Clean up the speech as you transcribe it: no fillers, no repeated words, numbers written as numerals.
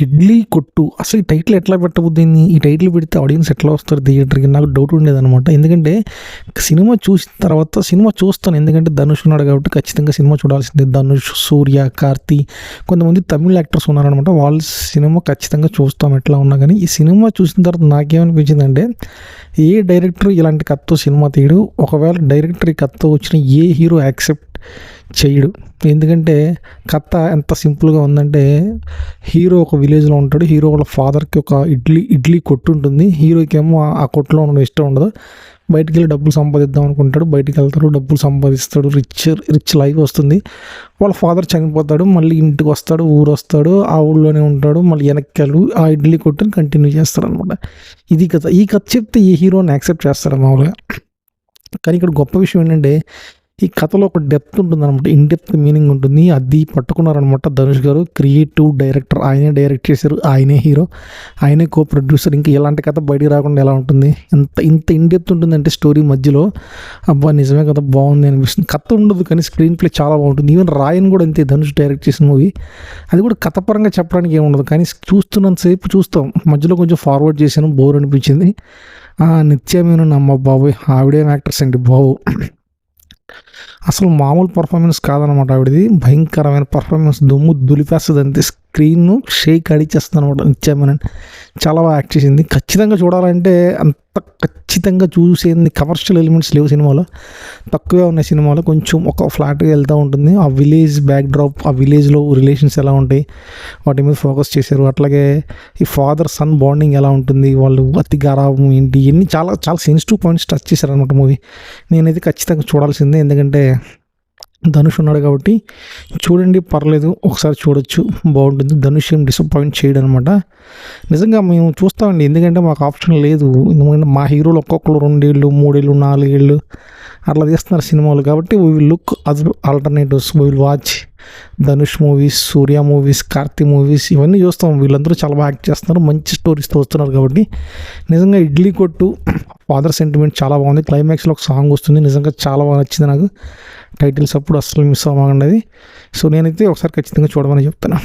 ఇడ్లీ కొట్టు అసలు ఈ టైటిల్ ఎట్లా పెట్టబోద్ది? ఈ టైటిల్ పెడితే ఆడియన్స్ ఎట్లా వస్తారు థియేటర్కి? నాకు డౌట్ ఉండేదనమాట. ఎందుకంటే సినిమా చూసిన తర్వాత సినిమా చూస్తాను, ఎందుకంటే ధనుష్ ఉన్నాడు కాబట్టి ఖచ్చితంగా సినిమా చూడాల్సిందే. ధనుష్, సూర్య, కార్తీ, కొంతమంది తమిళ యాక్టర్స్ ఉన్నారనమాట. వాళ్ళ సినిమా ఖచ్చితంగా చూస్తాం ఎట్లా ఉన్నా. కానీ ఈ సినిమా చూసిన తర్వాత నాకేమనిపించిందంటే, ఏ డైరెక్టర్ ఇలాంటి కథతో సినిమా తీయడు. ఒకవేళ డైరెక్టర్ ఈ కథతో వచ్చిన ఏ హీరో యాక్సెప్ట్ చేయడు. ఎందుకంటే కథ ఎంత సింపుల్గా ఉందంటే, హీరో ఒక విలేజ్లో ఉంటాడు. హీరో వాళ్ళ ఫాదర్కి ఒక ఇడ్లీ కొట్టు ఉంటుంది. హీరోకి ఏమో ఆ కొట్టులో ఉండడం ఇష్టం ఉండదు. బయటికి వెళ్ళి డబ్బులు సంపాదిద్దాం అనుకుంటాడు. బయటికి వెళ్తాడు, డబ్బులు సంపాదిస్తాడు, రిచ్ లైఫ్ వస్తుంది. వాళ్ళ ఫాదర్ చనిపోతాడు, మళ్ళీ ఇంటికి వస్తాడు, ఊరు వస్తాడు, ఆ ఊళ్ళోనే ఉంటాడు. మళ్ళీ వెనక్కి ఆ ఇడ్లీ కొట్టుని కంటిన్యూ చేస్తాడు అనమాట. ఇది కథ. ఈ కథ చెప్తే ఏ హీరోని యాక్సెప్ట్ చేస్తాడు మామూలుగా. కానీ ఇక్కడ గొప్ప విషయం ఏంటంటే, ఈ కథలో ఒక డెప్త్ ఉంటుందన్నమాట. ఇన్ డెప్త్ మీనింగ్ ఉంటుంది. అది పట్టుకున్నారనమాట ధనుష్ గారు. క్రియేటివ్ డైరెక్టర్, ఆయనే డైరెక్ట్ చేశారు, ఆయనే హీరో, ఆయనే కో ప్రొడ్యూసర్. ఇంకా ఎలాంటి కథ బయటికి రాకుండా ఎలా ఉంటుంది? ఇంత ఇన్ డెప్త్ ఉంటుందంటే స్టోరీ మధ్యలో, అబ్బా నిజమే కదా, బాగుంది అనిపిస్తుంది. కథ ఉండదు కానీ స్క్రీన్ ప్లే చాలా బాగుంటుంది. ఈవెన్ రాయన్ కూడా అంతే, ధనుష్ డైరెక్ట్ చేసిన మూవీ. అది కూడా కథ పరంగా చెప్పడానికి ఏముండదు, కానీ చూస్తున్నంతసేపు చూస్తాం. మధ్యలో కొంచెం ఫార్వర్డ్ చేశాను, బోర్ అనిపించింది. నిత్యమేనన్ అమ్మ బాబోయ్, ఆవిడేం యాక్టర్స్ అండి బాబు. అసలు మామూలు పర్ఫార్మెన్స్ కాదనమాట ఆవిడది. భయంకరమైన పర్ఫార్మెన్స్, దుమ్ము దులిపేస్తుంది అంతే. స్క్రీన్ షేక్ అడిచేస్తుంది అనమాట నిత్యమేనన్. చాలా బాగా యాక్ట్ చేసింది. ఖచ్చితంగా చూడాలంటే అంత ఖచ్చితంగా చూసేది కమర్షియల్ ఎలిమెంట్స్ లేవు సినిమాలో, తక్కువే ఉన్నాయి సినిమాలో. కొంచెం ఒక ఫ్లాట్గా వెళ్తూ ఉంటుంది. ఆ విలేజ్ బ్యాక్ డ్రాప్, ఆ విలేజ్లో రిలేషన్స్ ఎలా ఉంటాయి, వాటి మీద ఫోకస్ చేశారు. అట్లాగే ఈ ఫాదర్ సన్ బాండింగ్ ఎలా ఉంటుంది, వాళ్ళు అతి గారాబం ఏంటి, ఇవన్నీ చాలా చాలా సెన్సిటివ్ పాయింట్స్ టచ్ చేశారనమాట మూవీ. నేనైతే ఖచ్చితంగా చూడాల్సిందే, ఎందుకంటే ధనుష్ ఉన్నాడు కాబట్టి. చూడండి, పర్లేదు, ఒకసారి చూడొచ్చు, బాగుంటుంది. ధనుష్ ఏం డిసప్పాయింట్ చేయడం అనమాట. నిజంగా మేము చూస్తామండి, ఎందుకంటే మాకు ఆప్షన్ లేదు. ఎందుకంటే మా హీరోలు ఒక్కొక్కరు 2 ఏళ్ళు 3 ఏళ్ళు 4 ఏళ్ళు అట్లా తీస్తున్నారు సినిమాలు. కాబట్టి we will look other alternatives. We will watch Dhanush movies, Surya movies, Karthi movies, ఇవన్నీ చూస్తాం. వీళ్ళందరూ చాలా బాగా యాక్ట్ చేస్తున్నారు, మంచి స్టోరీస్తో వస్తున్నారు. కాబట్టి నిజంగా ఇడ్లీ కొట్టు ఫాదర్ సెంటిమెంట్ చాలా బాగుంది. క్లైమాక్స్లో ఒక సాంగ్ వస్తుంది, నిజంగా చాలా బాగా నచ్చింది నాకు. టైటిల్స్ అప్పుడు అస్సలు మిస్ అవ్వకండి. సో నేనైతే ఒకసారి ఖచ్చితంగా చూడమని చెప్తాను.